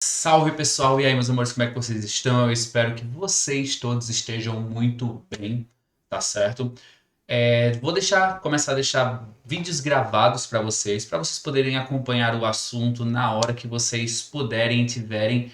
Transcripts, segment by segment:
Salve pessoal, e aí meus amores, como é que vocês estão? Eu espero que vocês todos estejam muito bem, tá certo? Começar a deixar vídeos gravados para vocês poderem acompanhar o assunto na hora que vocês puderem e tiverem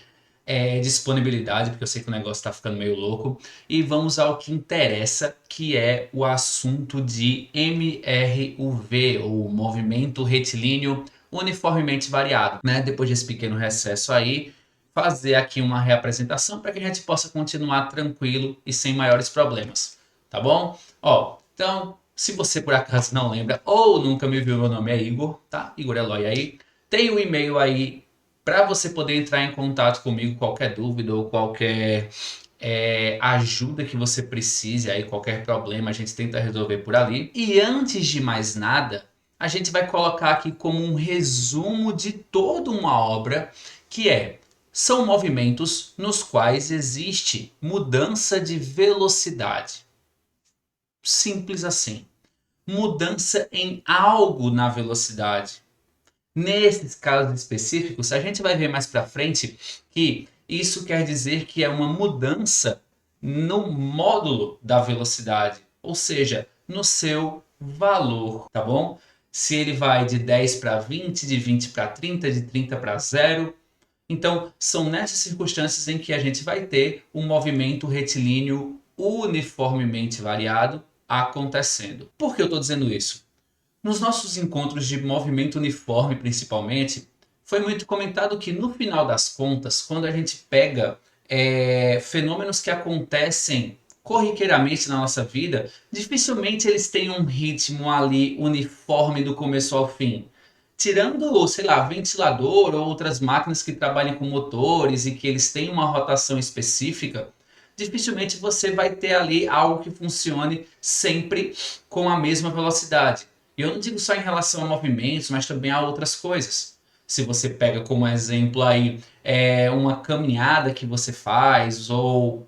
disponibilidade, porque eu sei que o negócio está ficando meio louco. E vamos ao que interessa, que é o assunto de MRUV, ou Movimento Retilíneo Uniformemente Variado, né? Depois desse pequeno recesso aí, fazer aqui uma reapresentação para que a gente possa continuar tranquilo e sem maiores problemas, tá bom? Ó, então, se você por acaso não lembra ou nunca me viu, meu nome é Igor, tá? Igor Eloy aí. Tem o e-mail aí para você poder entrar em contato comigo, qualquer dúvida ou qualquer ajuda que você precise, aí qualquer problema a gente tenta resolver por ali. E antes de mais nada, a gente vai colocar aqui como um resumo de toda uma obra que são movimentos nos quais existe mudança de velocidade. Simples assim. Mudança em algo na velocidade. Nesses casos específicos, a gente vai ver mais para frente que isso quer dizer que é uma mudança no módulo da velocidade, ou seja, no seu valor, tá bom? Se ele vai de 10 para 20, de 20 para 30, de 30 para 0. Então, são nessas circunstâncias em que a gente vai ter um movimento retilíneo uniformemente variado acontecendo. Por que eu estou dizendo isso? Nos nossos encontros de movimento uniforme, principalmente, foi muito comentado que no final das contas, quando a gente pega fenômenos que acontecem corriqueiramente na nossa vida, dificilmente eles têm um ritmo ali uniforme do começo ao fim. Tirando, sei lá, ventilador ou outras máquinas que trabalham com motores e que eles têm uma rotação específica, dificilmente você vai ter ali algo que funcione sempre com a mesma velocidade. E eu não digo só em relação a movimentos, mas também a outras coisas. Se você pega como exemplo aí uma caminhada que você faz, ou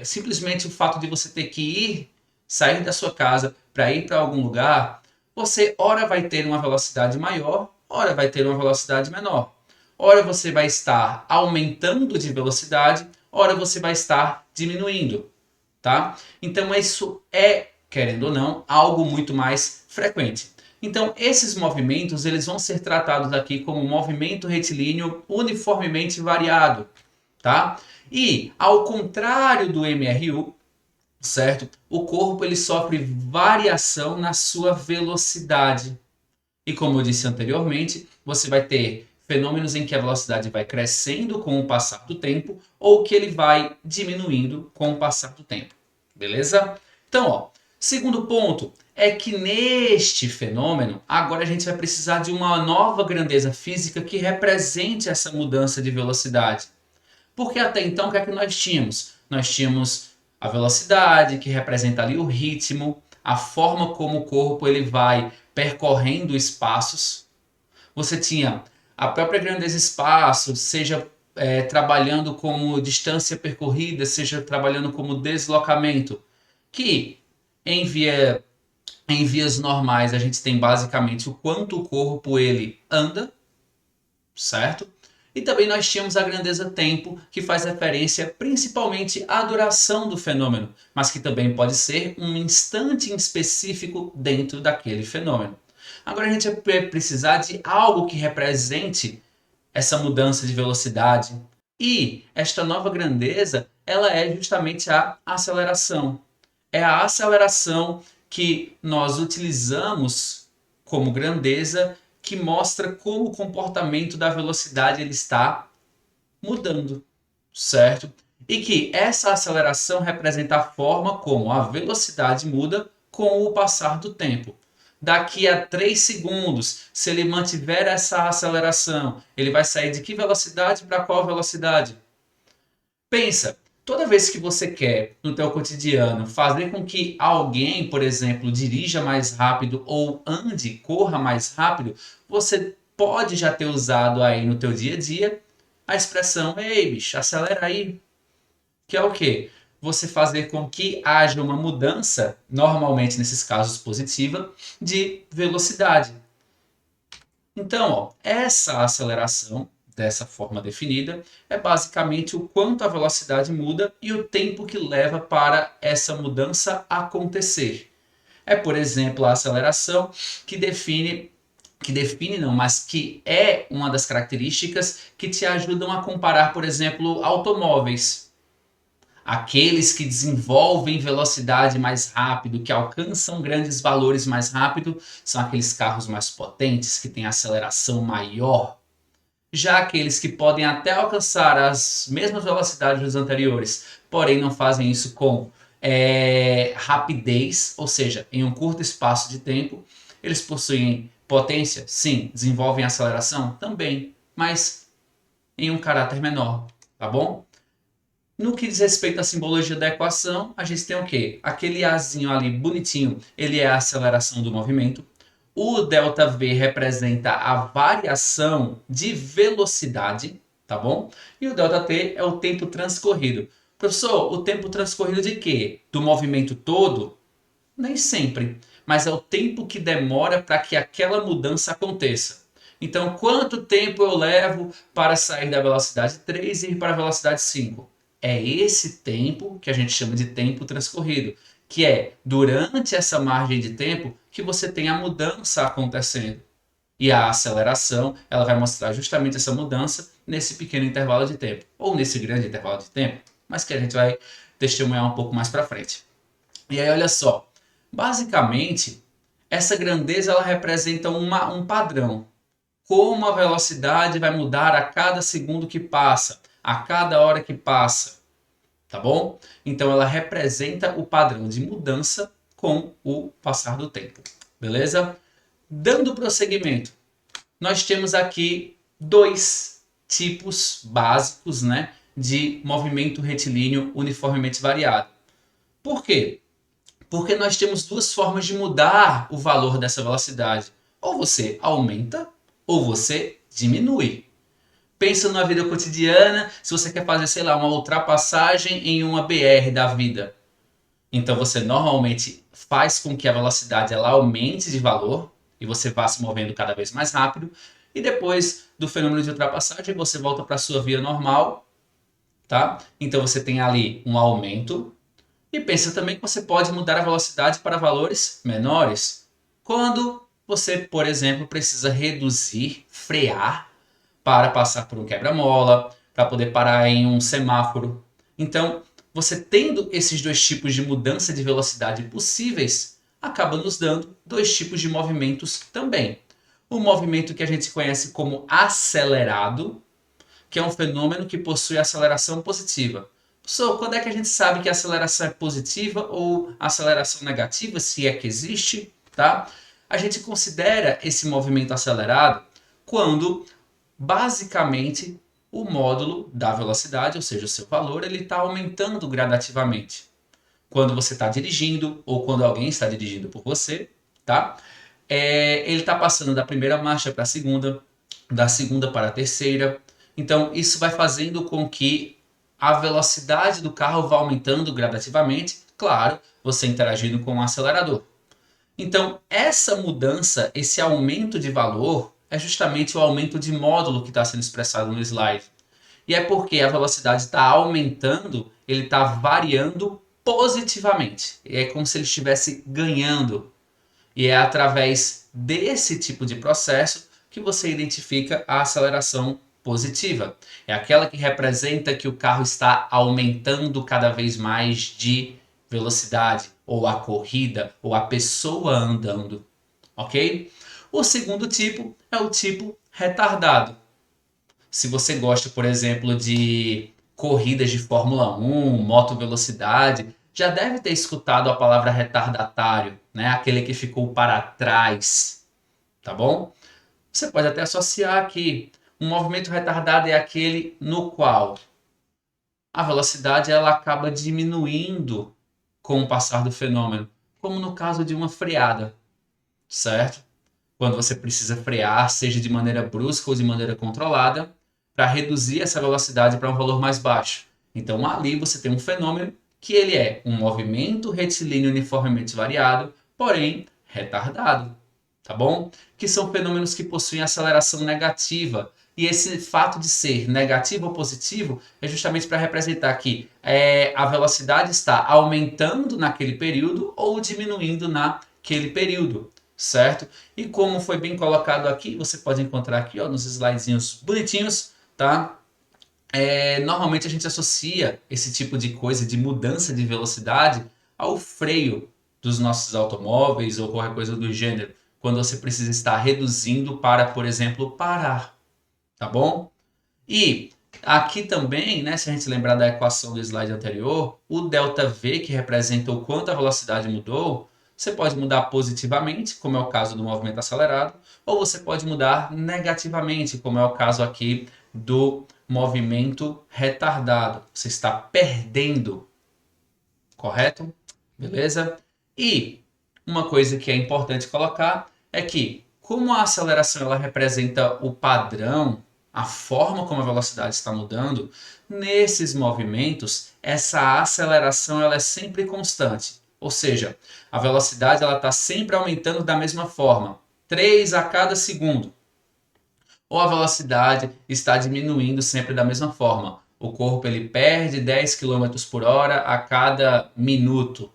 simplesmente o fato de você ter que sair da sua casa para ir para algum lugar, você ora vai ter uma velocidade maior, ora vai ter uma velocidade menor. Ora você vai estar aumentando de velocidade, ora você vai estar diminuindo, tá? Então isso querendo ou não, algo muito mais frequente. Então, esses movimentos eles vão ser tratados aqui como movimento retilíneo uniformemente variado, tá? E, ao contrário do MRU, certo? O corpo ele sofre variação na sua velocidade. E como eu disse anteriormente, você vai ter fenômenos em que a velocidade vai crescendo com o passar do tempo ou que ele vai diminuindo com o passar do tempo. Beleza? Então, ó, segundo ponto é que neste fenômeno, agora a gente vai precisar de uma nova grandeza física que represente essa mudança de velocidade. Porque até então, o que é que nós tínhamos? Nós tínhamos a velocidade, que representa ali o ritmo, a forma como o corpo ele vai percorrendo espaços. Você tinha a própria grandeza espaço, seja trabalhando como distância percorrida, seja trabalhando como deslocamento, que em, via, em vias normais a gente tem basicamente o quanto o corpo ele anda, certo? E também nós tínhamos a grandeza tempo, que faz referência principalmente à duração do fenômeno, mas que também pode ser um instante em específico dentro daquele fenômeno. Agora a gente vai precisar de algo que represente essa mudança de velocidade. E esta nova grandeza, ela é justamente a aceleração. É a aceleração que nós utilizamos como grandeza que mostra como o comportamento da velocidade ele está mudando, certo? E que essa aceleração representa a forma como a velocidade muda com o passar do tempo. Daqui a 3 segundos, se ele mantiver essa aceleração, ele vai sair de que velocidade para qual velocidade? Pensa, toda vez que você quer, no teu cotidiano, fazer com que alguém, por exemplo, dirija mais rápido ou ande, corra mais rápido, você pode já ter usado aí no teu dia a dia a expressão, ei bicho, acelera aí, que é o quê? Você fazer com que haja uma mudança, normalmente nesses casos positiva, de velocidade. Então, ó, essa aceleração dessa forma definida é basicamente o quanto a velocidade muda e o tempo que leva para essa mudança acontecer. É, por exemplo, a aceleração que define não, mas que é uma das características que te ajudam a comparar, por exemplo, automóveis. Aqueles que desenvolvem velocidade mais rápido, que alcançam grandes valores mais rápido, são aqueles carros mais potentes, que têm aceleração maior. Já aqueles que podem até alcançar as mesmas velocidades dos anteriores, porém não fazem isso com rapidez, ou seja, em um curto espaço de tempo, eles possuem potência? Sim. Desenvolvem aceleração? Também, mas em um caráter menor, tá bom? No que diz respeito à simbologia da equação, a gente tem o quê? Aquele Azinho ali bonitinho, ele é a aceleração do movimento. O ΔV representa a variação de velocidade, tá bom? E o ΔT é o tempo transcorrido. Professor, o tempo transcorrido de quê? Do movimento todo? Nem sempre, mas é o tempo que demora para que aquela mudança aconteça. Então, quanto tempo eu levo para sair da velocidade 3 e ir para a velocidade 5? É esse tempo que a gente chama de tempo transcorrido, que é durante essa margem de tempo que você tem a mudança acontecendo. E a aceleração, ela vai mostrar justamente essa mudança nesse pequeno intervalo de tempo, ou nesse grande intervalo de tempo, mas que a gente vai testemunhar um pouco mais para frente. E aí, olha só, basicamente, essa grandeza ela representa um padrão. Como a velocidade vai mudar a cada segundo que passa, a cada hora que passa, tá bom? Então ela representa o padrão de mudança com o passar do tempo, beleza? Dando prosseguimento, nós temos aqui dois tipos básicos, né, de movimento retilíneo uniformemente variado. Por quê? Porque nós temos duas formas de mudar o valor dessa velocidade. Ou você aumenta, ou você diminui. Pensa na vida cotidiana, se você quer fazer, sei lá, uma ultrapassagem em uma BR da vida. Então você normalmente faz com que a velocidade ela aumente de valor e você vá se movendo cada vez mais rápido. E depois do fenômeno de ultrapassagem, você volta para a sua via normal, tá? Então você tem ali um aumento. E pensa também que você pode mudar a velocidade para valores menores. Quando você, por exemplo, precisa reduzir, frear para passar por um quebra-mola, para poder parar em um semáforo. Então, você tendo esses dois tipos de mudança de velocidade possíveis, acaba nos dando dois tipos de movimentos também. O movimento que a gente conhece como acelerado, que é um fenômeno que possui aceleração positiva. Professor, quando é que a gente sabe que a aceleração é positiva ou aceleração negativa, se é que existe, tá? A gente considera esse movimento acelerado quando, basicamente, o módulo da velocidade, ou seja, o seu valor, ele está aumentando gradativamente. Quando você está dirigindo ou quando alguém está dirigindo por você, tá? Ele está passando da primeira marcha para a segunda, da segunda para a terceira. Então, isso vai fazendo com que a velocidade do carro vá aumentando gradativamente, claro, você interagindo com o acelerador. Então, essa mudança, esse aumento de valor, é justamente o aumento de módulo que está sendo expressado no slide. E é porque a velocidade está aumentando, ele está variando positivamente. É como se ele estivesse ganhando. E é através desse tipo de processo que você identifica a aceleração positiva. É aquela que representa que o carro está aumentando cada vez mais de velocidade, ou a corrida, ou a pessoa andando, ok? O segundo tipo é o tipo retardado. Se você gosta, por exemplo, de corridas de Fórmula 1, moto velocidade, já deve ter escutado a palavra retardatário, né? Aquele que ficou para trás, tá bom? Você pode até associar que um movimento retardado é aquele no qual a velocidade ela acaba diminuindo com o passar do fenômeno, como no caso de uma freada, certo? Quando você precisa frear, seja de maneira brusca ou de maneira controlada, para reduzir essa velocidade para um valor mais baixo. Então ali você tem um fenômeno que ele é um movimento retilíneo uniformemente variado, porém retardado, tá bom? Que são fenômenos que possuem aceleração negativa, E esse fato de ser negativo ou positivo é justamente para representar que a velocidade está aumentando naquele período ou diminuindo naquele período, certo? E como foi bem colocado aqui, você pode encontrar aqui ó, nos slidezinhos bonitinhos, tá? Normalmente a gente associa esse tipo de coisa, de mudança de velocidade, ao freio dos nossos automóveis ou qualquer coisa do gênero, quando você precisa estar reduzindo para, por exemplo, parar, tá bom? E aqui também, né, se a gente lembrar da equação do slide anterior, o ΔV, que representa o quanto a velocidade mudou, você pode mudar positivamente, como é o caso do movimento acelerado, ou você pode mudar negativamente, como é o caso aqui do movimento retardado. Você está perdendo, correto? Beleza? E uma coisa que é importante colocar é que, como a aceleração ela representa o padrão, a forma como a velocidade está mudando, nesses movimentos, essa aceleração ela é sempre constante. Ou seja, a velocidade ela está sempre aumentando da mesma forma, 3 a cada segundo. Ou a velocidade está diminuindo sempre da mesma forma. O corpo ele perde 10 km por hora a cada minuto,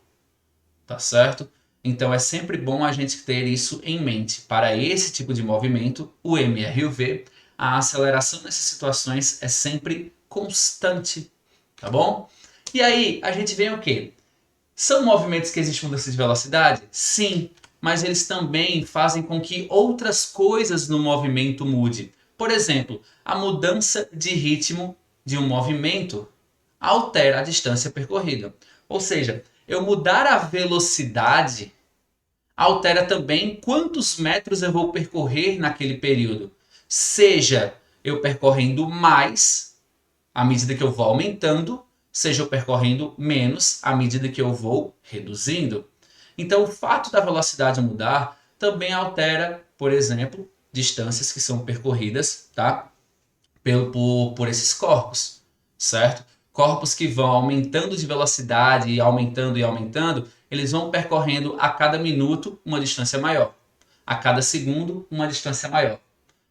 tá certo? Então é sempre bom a gente ter isso em mente. Para esse tipo de movimento, o MR e o V, a aceleração nessas situações é sempre constante, tá bom? E aí a gente vê o quê? São movimentos que existe mudança de velocidade? Sim, mas eles também fazem com que outras coisas no movimento mude. Por exemplo, a mudança de ritmo de um movimento altera a distância percorrida. Ou seja, eu mudar a velocidade altera também quantos metros eu vou percorrer naquele período. Seja eu percorrendo mais à medida que eu vou aumentando, seja eu percorrendo menos à medida que eu vou reduzindo. Então, o fato da velocidade mudar também altera, por exemplo, distâncias que são percorridas, tá? por esses corpos, certo? Corpos que vão aumentando de velocidade e aumentando, eles vão percorrendo a cada minuto uma distância maior, a cada segundo uma distância maior.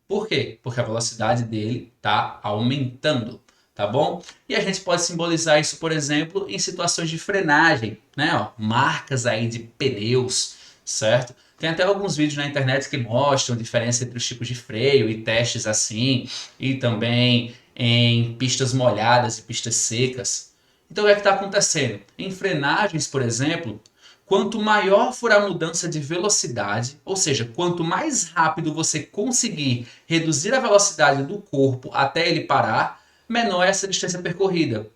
Por quê? Porque a velocidade dele está aumentando, tá bom? E a gente pode simbolizar isso, por exemplo, em situações de frenagem, né? Ó, marcas aí de pneus, certo? Tem até alguns vídeos na internet que mostram a diferença entre os tipos de freio e testes assim, e também em pistas molhadas e pistas secas. Então o que é que está acontecendo? Em frenagens, por exemplo, quanto maior for a mudança de velocidade, ou seja, quanto mais rápido você conseguir reduzir a velocidade do corpo até ele parar, menor é essa distância percorrida.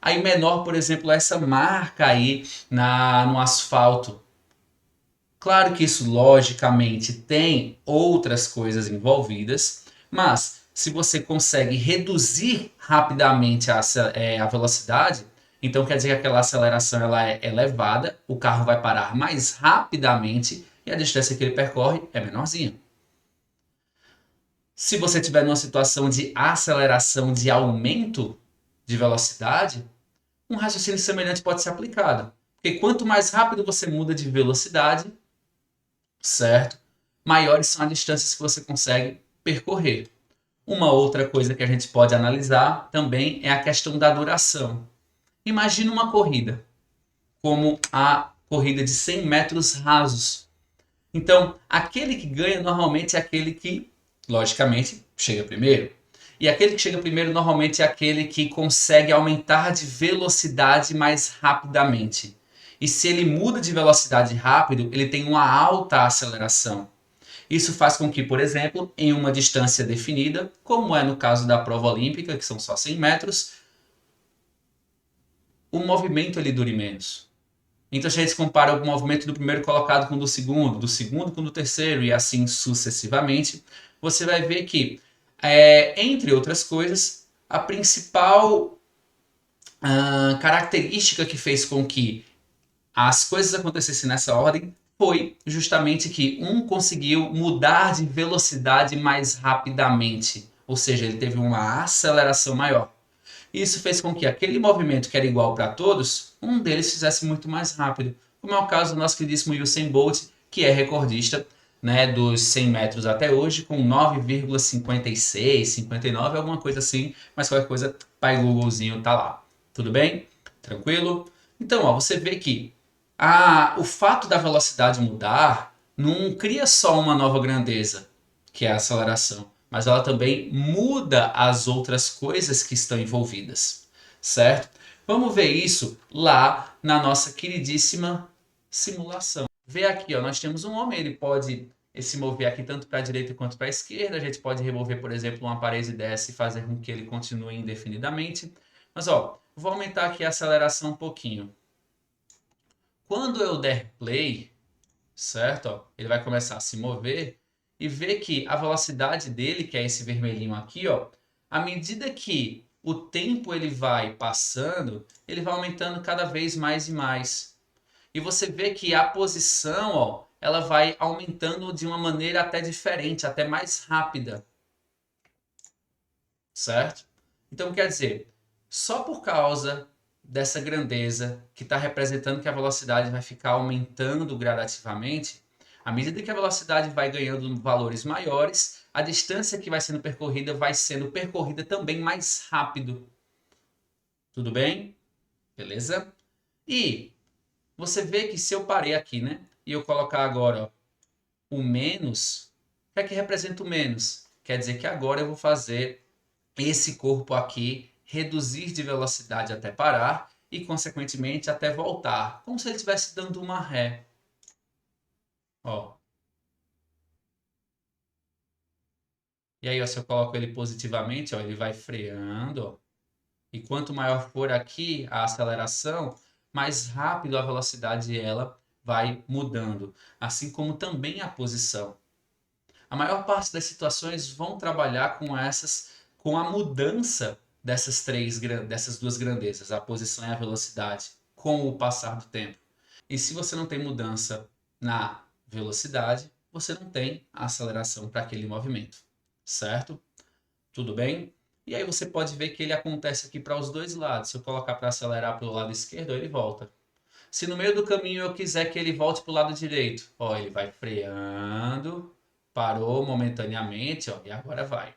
Aí menor, por exemplo, essa marca aí no asfalto. Claro que isso logicamente tem outras coisas envolvidas, mas se você consegue reduzir rapidamente a velocidade, então quer dizer que aquela aceleração ela é elevada, o carro vai parar mais rapidamente e a distância que ele percorre é menorzinha. Se você estiver numa situação de aceleração de aumento de velocidade, um raciocínio semelhante pode ser aplicado. Porque quanto mais rápido você muda de velocidade, certo? Maiores são as distâncias que você consegue percorrer. Uma outra coisa que a gente pode analisar também é a questão da duração. Imagina uma corrida, como a corrida de 100 metros rasos. Então, aquele que ganha normalmente é aquele que, logicamente, chega primeiro. E aquele que chega primeiro normalmente é aquele que consegue aumentar de velocidade mais rapidamente. E se ele muda de velocidade rápido, ele tem uma alta aceleração. Isso faz com que, por exemplo, em uma distância definida, como é no caso da prova olímpica, que são só 100 metros, o movimento ele dure menos. Então, se a gente compara o movimento do primeiro colocado com o do segundo com o do terceiro e assim sucessivamente, você vai ver que, entre outras coisas, a principal característica que fez com que as coisas acontecessem nessa ordem foi justamente que um conseguiu mudar de velocidade mais rapidamente, ou seja, ele teve uma aceleração maior. Isso fez com que aquele movimento que era igual para todos, um deles fizesse muito mais rápido, como é o caso do nosso queridíssimo Usain Bolt, que é recordista né, dos 100 metros até hoje com 9,56, 59, alguma coisa assim, mas qualquer coisa, pai Googlezinho tá lá. Tudo bem? Tranquilo? Então, ó, você vê que o fato da velocidade mudar não cria só uma nova grandeza, que é a aceleração, mas ela também muda as outras coisas que estão envolvidas, certo? Vamos ver isso lá na nossa queridíssima simulação. Vê aqui, ó, nós temos um homem, ele pode se mover aqui tanto para a direita quanto para a esquerda. A gente pode remover, por exemplo, uma parede dessa e fazer com que ele continue indefinidamente. Mas, ó, vou aumentar aqui a aceleração um pouquinho. Quando eu der play, certo? Ó, ele vai começar a se mover e ver que a velocidade dele, que é esse vermelhinho aqui, ó, à medida que o tempo ele vai passando, ele vai aumentando cada vez mais e mais. E você vê que a posição, ó, ela vai aumentando de uma maneira até diferente, até mais rápida. Certo? Então quer dizer, só por causa dessa grandeza que está representando que a velocidade vai ficar aumentando gradativamente, à medida que a velocidade vai ganhando valores maiores, a distância que vai sendo percorrida vai sendo percorrida também mais rápido. Tudo bem? Beleza? E você vê que se eu parei aqui, né? E eu colocar agora, ó, o menos, o que é que representa o menos? Quer dizer que agora eu vou fazer esse corpo aqui reduzir de velocidade até parar e, consequentemente, até voltar, como se ele estivesse dando uma ré. Ó. E aí, ó, se eu coloco ele positivamente, ó, ele vai freando, ó. E quanto maior for aqui a aceleração, mais rápido a velocidade ela vai mudando, assim como também a posição. A maior parte das situações vão trabalhar com a mudança dessas duas grandezas, a posição e a velocidade, com o passar do tempo. E se você não tem mudança na velocidade, você não tem aceleração para aquele movimento, certo? Tudo bem? E aí você pode ver que ele acontece aqui para os dois lados. Se eu colocar para acelerar para o lado esquerdo, ele volta. Se no meio do caminho eu quiser que ele volte para o lado direito, ó, ele vai freando, parou momentaneamente, ó, e agora vai.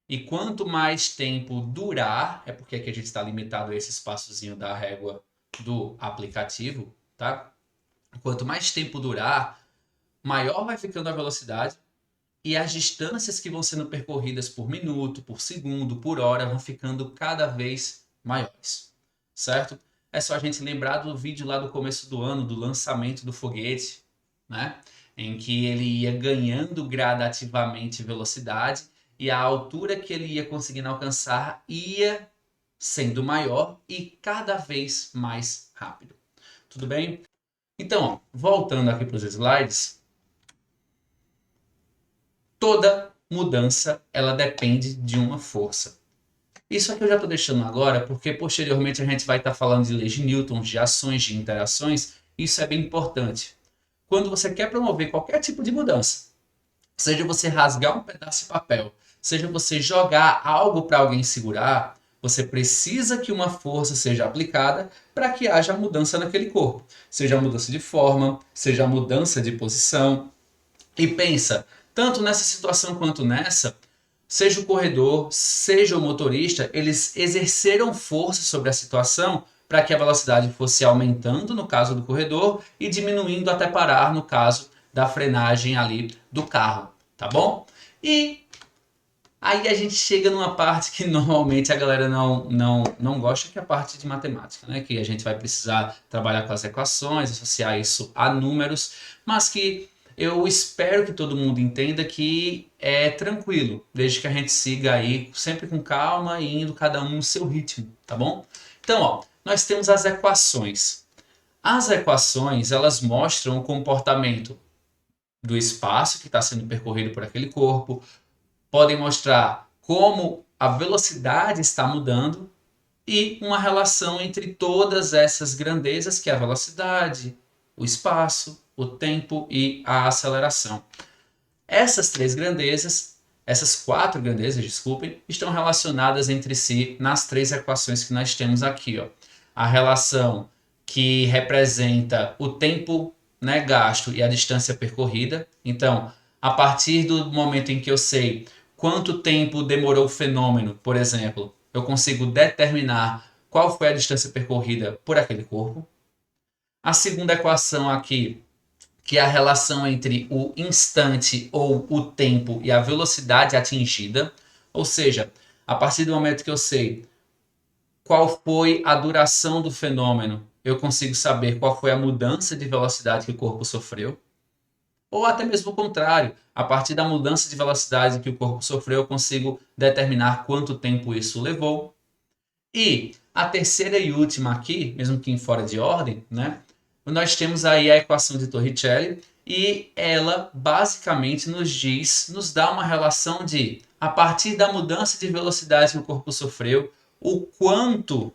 E quanto mais tempo durar, é porque aqui a gente está limitado a esse espaçozinho da régua do aplicativo, tá? Quanto mais tempo durar, maior vai ficando a velocidade e as distâncias que vão sendo percorridas por minuto, por segundo, por hora vão ficando cada vez maiores, certo? É só a gente lembrar do vídeo lá do começo do ano, do lançamento do foguete, né? Em que ele ia ganhando gradativamente velocidade e a altura que ele ia conseguindo alcançar ia sendo maior e cada vez mais rápido. Tudo bem? Então, ó, voltando aqui para os slides, toda mudança ela depende de uma força. Isso aqui eu já estou deixando agora porque posteriormente a gente vai estar falando de leis de Newton, de ações, de interações. Isso é bem importante. Quando você quer promover qualquer tipo de mudança, seja você rasgar um pedaço de papel, seja você jogar algo para alguém segurar, você precisa que uma força seja aplicada para que haja mudança naquele corpo. Seja a mudança de forma, seja a mudança de posição. E pensa, tanto nessa situação quanto nessa, seja o corredor, seja o motorista, eles exerceram força sobre a situação para que a velocidade fosse aumentando no caso do corredor e diminuindo até parar no caso da frenagem ali do carro, tá bom? E aí a gente chega numa parte que normalmente a galera não gosta, que é a parte de matemática, né? Que a gente vai precisar trabalhar com as equações, associar isso a números, mas que eu espero que todo mundo entenda que é tranquilo, desde que a gente siga aí sempre com calma e indo cada um no seu ritmo, tá bom? Então, ó, nós temos as equações. As equações, elas mostram o comportamento do espaço que está sendo percorrido por aquele corpo, podem mostrar como a velocidade está mudando e uma relação entre todas essas grandezas, que é a velocidade, o espaço, o tempo e a aceleração. Essas três grandezas, essas quatro grandezas, desculpem, estão relacionadas entre si nas três equações que nós temos aqui, ó. A relação que representa o tempo né, gasto e a distância percorrida. Então, a partir do momento em que eu sei quanto tempo demorou o fenômeno, por exemplo, eu consigo determinar qual foi a distância percorrida por aquele corpo. A segunda equação aqui, que é a relação entre o instante ou o tempo e a velocidade atingida, ou seja, a partir do momento que eu sei qual foi a duração do fenômeno, eu consigo saber qual foi a mudança de velocidade que o corpo sofreu. Ou até mesmo o contrário, a partir da mudança de velocidade que o corpo sofreu, eu consigo determinar quanto tempo isso levou. E a terceira e última aqui, mesmo que em fora de ordem, né? Nós temos aí a equação de Torricelli e ela basicamente nos dá uma relação de, a partir da mudança de velocidade que o corpo sofreu, o quanto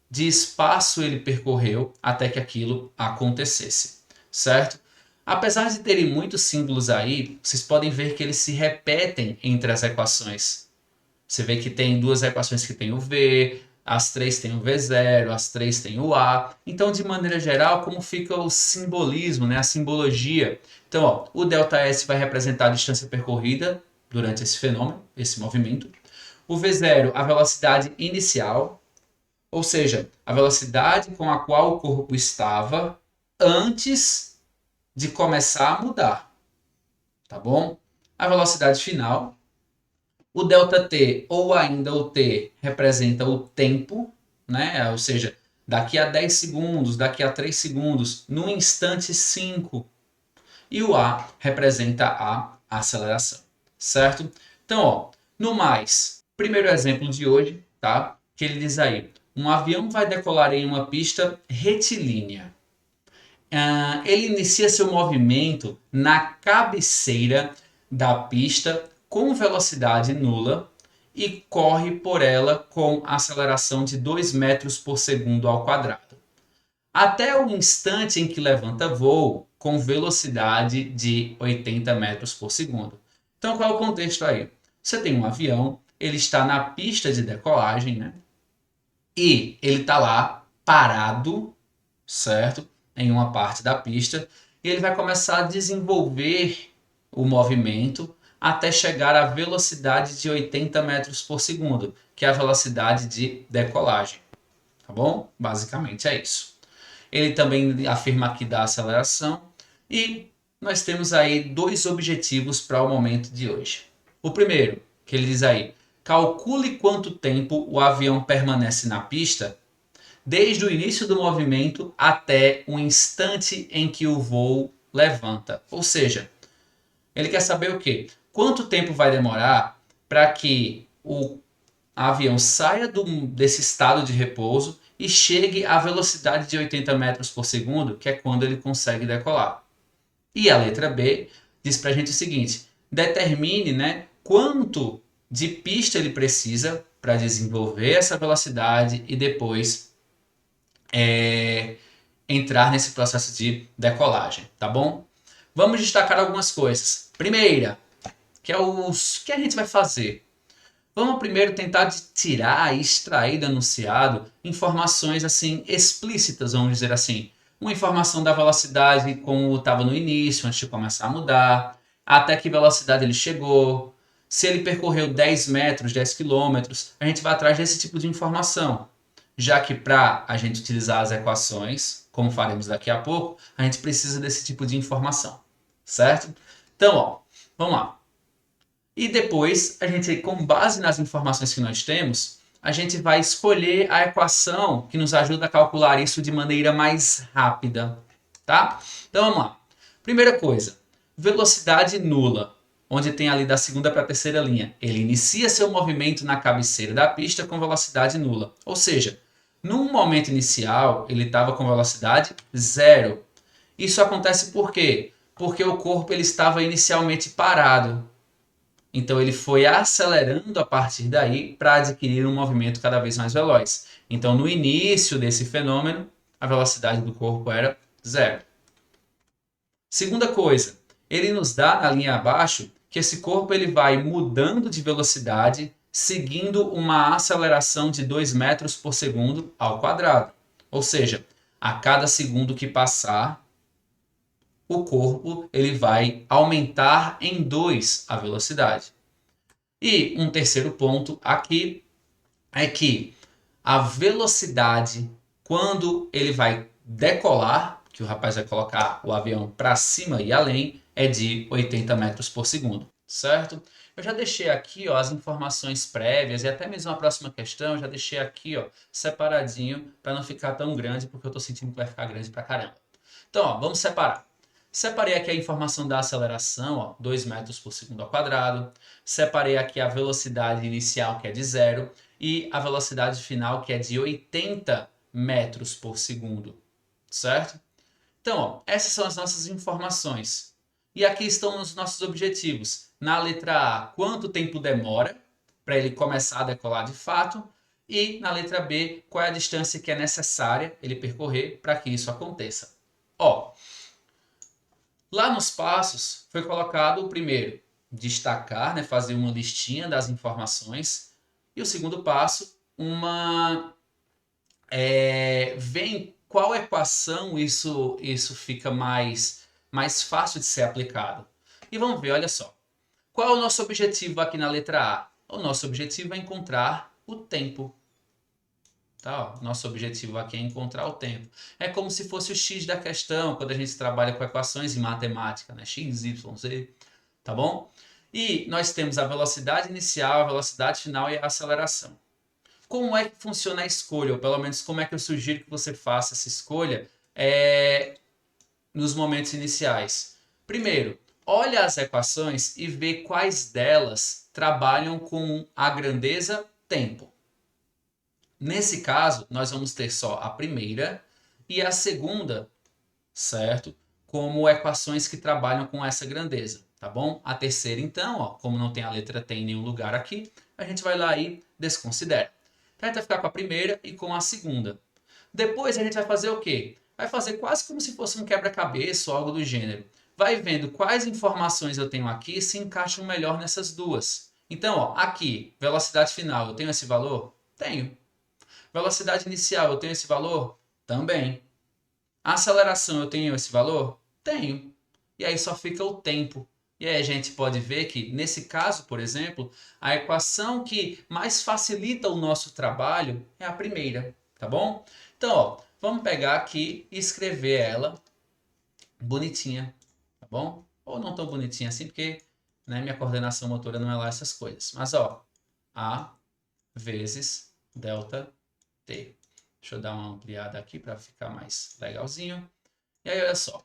de espaço ele percorreu até que aquilo acontecesse, certo? Apesar de terem muitos símbolos aí, vocês podem ver que eles se repetem entre as equações. Você vê que tem duas equações que tem o V, as três tem o V0, as três tem o A. Então, de maneira geral, como fica o simbolismo, né? A simbologia. Então, ó, o ΔS vai representar a distância percorrida durante esse fenômeno, esse movimento. O V0, a velocidade inicial, ou seja, a velocidade com a qual o corpo estava antes de começar a mudar, tá bom? A velocidade final. O ΔT ou ainda o T representa o tempo, né? Ou seja, daqui a 10 segundos, daqui a 3 segundos, no instante 5. E o A representa a aceleração, certo? Então, ó, no mais, primeiro exemplo de hoje, tá? Que ele diz aí, um avião vai decolar em uma pista retilínea. Ele inicia seu movimento na cabeceira da pista com velocidade nula e corre por ela com aceleração de 2 metros por segundo ao quadrado, até o instante em que levanta voo com velocidade de 80 metros por segundo. Então, qual é o contexto aí? Você tem um avião, ele está na pista de decolagem, né? E ele está lá parado, certo? Em uma parte da pista, e ele vai começar a desenvolver o movimento até chegar à velocidade de 80 metros por segundo, que é a velocidade de decolagem. Tá bom? Basicamente é isso. Ele também afirma aqui da aceleração e nós temos aí dois objetivos para o momento de hoje. O primeiro, que ele diz aí, calcule quanto tempo o avião permanece na pista desde o início do movimento até o instante em que o voo levanta. Ou seja, ele quer saber o quê? Quanto tempo vai demorar para que o avião saia desse estado de repouso e chegue à velocidade de 80 metros por segundo, que é quando ele consegue decolar. E a letra B diz para a gente o seguinte, determine, né, quanto de pista ele precisa para desenvolver essa velocidade e depois entrar nesse processo de decolagem, tá bom? Vamos destacar algumas coisas. Primeira, que é o que a gente vai fazer. Vamos primeiro tentar tirar e extrair do enunciado informações assim explícitas, vamos dizer assim. Uma informação da velocidade como estava no início, antes de começar a mudar, até que velocidade ele chegou, se ele percorreu 10 metros, 10 quilômetros, a gente vai atrás desse tipo de informação. Já que para a gente utilizar as equações, como faremos daqui a pouco, a gente precisa desse tipo de informação, certo? Então, ó, vamos lá. E depois, a gente, com base nas informações que nós temos, a gente vai escolher a equação que nos ajuda a calcular isso de maneira mais rápida, tá? Então, vamos lá. Primeira coisa, velocidade nula, onde tem ali da segunda para a terceira linha. Ele inicia seu movimento na cabeceira da pista com velocidade nula. Ou seja, num momento inicial, ele estava com velocidade zero. Isso acontece por quê? Porque o corpo ele estava inicialmente parado. Então ele foi acelerando a partir daí para adquirir um movimento cada vez mais veloz. Então no início desse fenômeno, a velocidade do corpo era zero. Segunda coisa, ele nos dá na linha abaixo que esse corpo ele vai mudando de velocidade seguindo uma aceleração de 2 metros por segundo ao quadrado. Ou seja, a cada segundo que passar, o corpo ele vai aumentar em 2 a velocidade. E um terceiro ponto aqui é que a velocidade, quando ele vai decolar, que o rapaz vai colocar o avião para cima e além, é de 80 metros por segundo, certo? Eu já deixei aqui ó, as informações prévias e até mesmo a próxima questão, eu já deixei aqui ó, separadinho para não ficar tão grande, porque eu estou sentindo que vai ficar grande pra caramba. Então, ó, vamos separar. Separei aqui a informação da aceleração, ó, 2 metros por segundo ao quadrado. Separei aqui a velocidade inicial, que é de 0, e a velocidade final, que é de 80 metros por segundo, certo? Então, ó, essas são as nossas informações. E aqui estão os nossos objetivos. Na letra A, quanto tempo demora para ele começar a decolar de fato? E na letra B, qual é a distância que é necessária ele percorrer para que isso aconteça? Ó, lá nos passos foi colocado o primeiro, destacar, né, fazer uma listinha das informações. E o segundo passo, vem qual equação isso fica mais fácil de ser aplicado. E vamos ver, olha só. Qual é o nosso objetivo aqui na letra A? O nosso objetivo é encontrar o tempo. Tá, ó. Nosso objetivo aqui é encontrar o tempo. É como se fosse o x da questão, quando a gente trabalha com equações em matemática, né? X, y, z, tá bom? E nós temos a velocidade inicial, a velocidade final e a aceleração. Como é que funciona a escolha? Ou pelo menos como é que eu sugiro que você faça essa escolha nos momentos iniciais? Primeiro, olha as equações e vê quais delas trabalham com a grandeza tempo. Nesse caso, nós vamos ter só a primeira e a segunda, certo? Como equações que trabalham com essa grandeza, tá bom? A terceira, então, ó, como não tem a letra T em nenhum lugar aqui, a gente vai lá e desconsidera. Então, a gente vai ficar com a primeira e com a segunda. Depois a gente vai fazer o quê? Vai fazer quase como se fosse um quebra-cabeça ou algo do gênero. Vai vendo quais informações eu tenho aqui se encaixam melhor nessas duas. Então, ó, aqui, velocidade final, eu tenho esse valor? Tenho. Velocidade inicial, eu tenho esse valor? Também. A aceleração, eu tenho esse valor? Tenho. E aí só fica o tempo. E aí a gente pode ver que, nesse caso, por exemplo, a equação que mais facilita o nosso trabalho é a primeira, tá bom? Então, ó, vamos pegar aqui e escrever ela bonitinha, tá bom? Ou não tão bonitinha assim, porque né, minha coordenação motora não é lá essas coisas. Mas, ó, A vezes delta T. Deixa eu dar uma ampliada aqui para ficar mais legalzinho. E aí, olha só.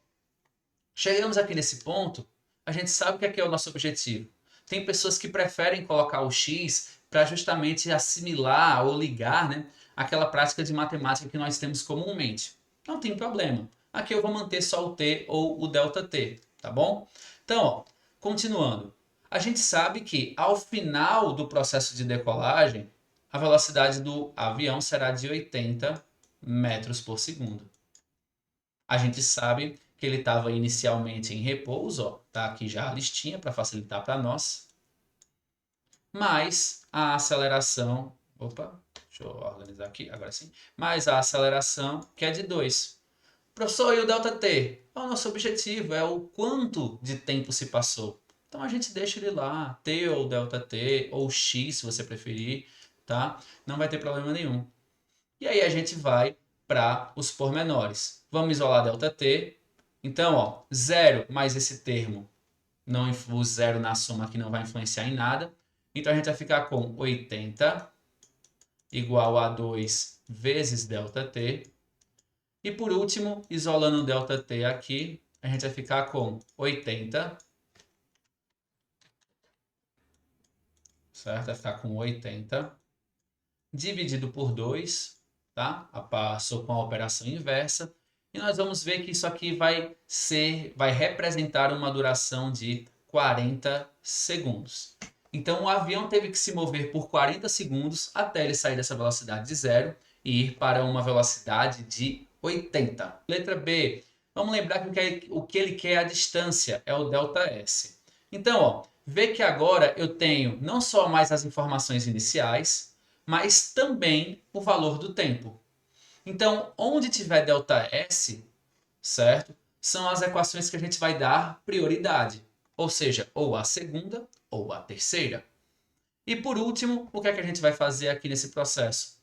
Chegamos aqui nesse ponto, a gente sabe que aqui é o nosso objetivo. Tem pessoas que preferem colocar o x para justamente assimilar ou ligar, né, aquela prática de matemática que nós temos comumente. Não tem problema. Aqui eu vou manter só o t ou o ΔT, tá bom? Então, ó, continuando. A gente sabe que ao final do processo de decolagem, a velocidade do avião será de 80 metros por segundo. A gente sabe que ele estava inicialmente em repouso, ó, tá aqui já a listinha para facilitar para nós. Mas a aceleração, opa, deixa eu organizar aqui, agora sim. Mas a aceleração que é de 2. Professor, e o ΔT? É o nosso objetivo, é o quanto de tempo se passou. Então a gente deixa ele lá, T ou ΔT, ou X se você preferir, tá? Não vai ter problema nenhum. E aí a gente vai para os pormenores. Vamos isolar ΔT. Então, ó, 0 mais esse termo, não, o zero na soma aqui não vai influenciar em nada. Então a gente vai ficar com 80 igual a 2 vezes ΔT. E por último, isolando o ΔT aqui, a gente vai ficar com 80, certo? Vai ficar com 80 dividido por 2, tá? Passou com a operação inversa. E nós vamos ver que isso aqui vai representar uma duração de 40 segundos. Então o avião teve que se mover por 40 segundos até ele sair dessa velocidade de 0 e ir para uma velocidade de 80. Letra B. Vamos lembrar que o que ele quer é a distância, é o ΔS. Então, ó, vê que agora eu tenho não só mais as informações iniciais, mas também o valor do tempo. Então, onde tiver ΔS, certo? são as equações que a gente vai dar prioridade, ou seja, ou a segunda ou a terceira. E por último, o que é que a gente vai fazer aqui nesse processo?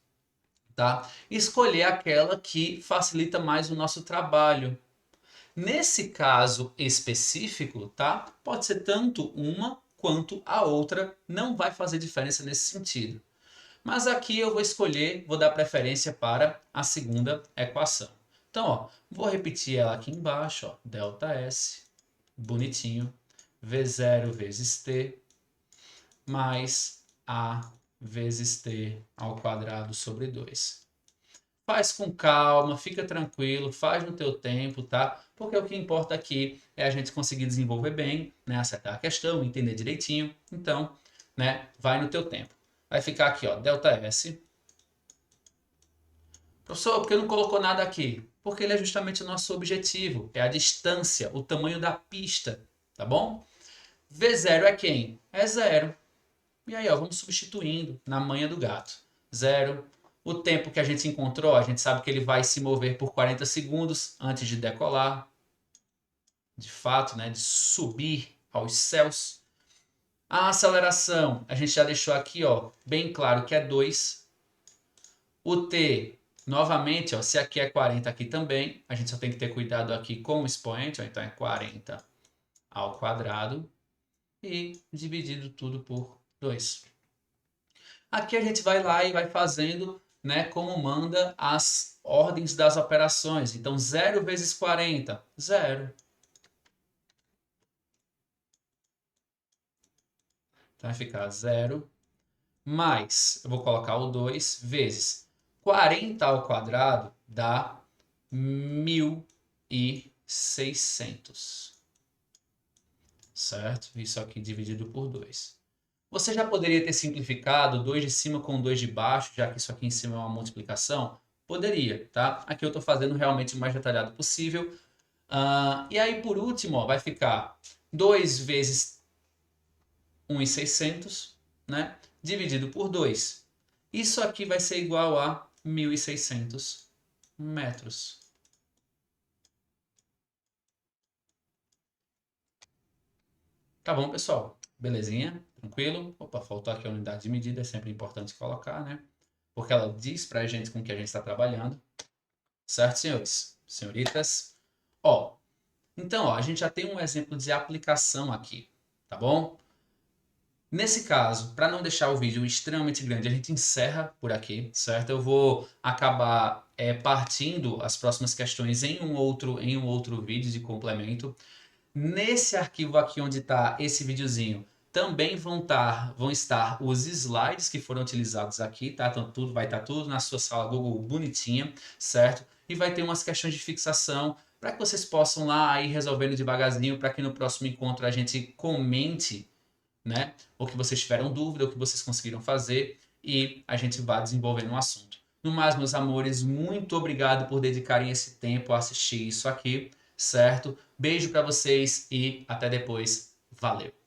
Tá? Escolher aquela que facilita mais o nosso trabalho. Nesse caso específico, tá? Pode ser tanto uma quanto a outra, não vai fazer diferença nesse sentido. Mas aqui eu vou escolher, vou dar preferência para a segunda equação. Então, ó, vou repetir ela aqui embaixo, ó, ΔS, bonitinho, V0 vezes T, mais A vezes T ao quadrado sobre 2. Faz com calma, fica tranquilo, faz no teu tempo, tá? Porque o que importa aqui é a gente conseguir desenvolver bem, né? Acertar a questão, entender direitinho. Então, né? Vai no teu tempo. Vai ficar aqui, ó, ΔS. Professor, por que não colocou nada aqui? Porque ele é justamente o nosso objetivo, é a distância, o tamanho da pista, tá bom? V0 é quem? É zero. E aí, ó, vamos substituindo na manha do gato. Zero. O tempo que a gente encontrou, a gente sabe que ele vai se mover por 40 segundos antes de decolar. De fato, né, de subir aos céus. A aceleração, a gente já deixou aqui, ó, bem claro que é 2. O t, novamente, ó, se aqui é 40, aqui também. A gente só tem que ter cuidado aqui com o expoente, ó, então é 40 ao quadrado. E dividido tudo por 2. Aqui a gente vai lá e vai fazendo, né, como manda as ordens das operações. Então, 0 vezes 40, 0. Então, vai ficar 0 mais, eu vou colocar o 2, vezes 40 ao quadrado dá 1.600. Certo? Isso aqui dividido por 2. Você já poderia ter simplificado 2 de cima com 2 de baixo, já que isso aqui em cima é uma multiplicação? Poderia, tá? Aqui eu estou fazendo realmente o mais detalhado possível. E aí, por último, ó, vai ficar 2 vezes 1.600, né? Dividido por 2. Isso aqui vai ser igual a 1.600 metros. Tá bom, pessoal? Belezinha? Tranquilo? Opa, faltou aqui a unidade de medida, é sempre importante colocar, né? Porque ela diz pra gente com que a gente está trabalhando. Certo, senhores? Senhoritas? Ó, então, ó, a gente já tem um exemplo de aplicação aqui, tá bom? Nesse caso, para não deixar o vídeo extremamente grande, a gente encerra por aqui, certo? Eu vou acabar partindo as próximas questões em um outro vídeo de complemento. Nesse arquivo aqui onde está esse videozinho, também vão estar os slides que foram utilizados aqui, tá? Então tudo vai estar tudo na sua sala Google bonitinha, certo? E vai ter umas questões de fixação para que vocês possam lá ir resolvendo devagarzinho, para que no próximo encontro a gente comente, né? O que vocês tiveram dúvida, o que vocês conseguiram fazer e a gente vá desenvolvendo um assunto. No mais, meus amores, muito obrigado por dedicarem esse tempo a assistir isso aqui, certo? Beijo para vocês e até depois. Valeu!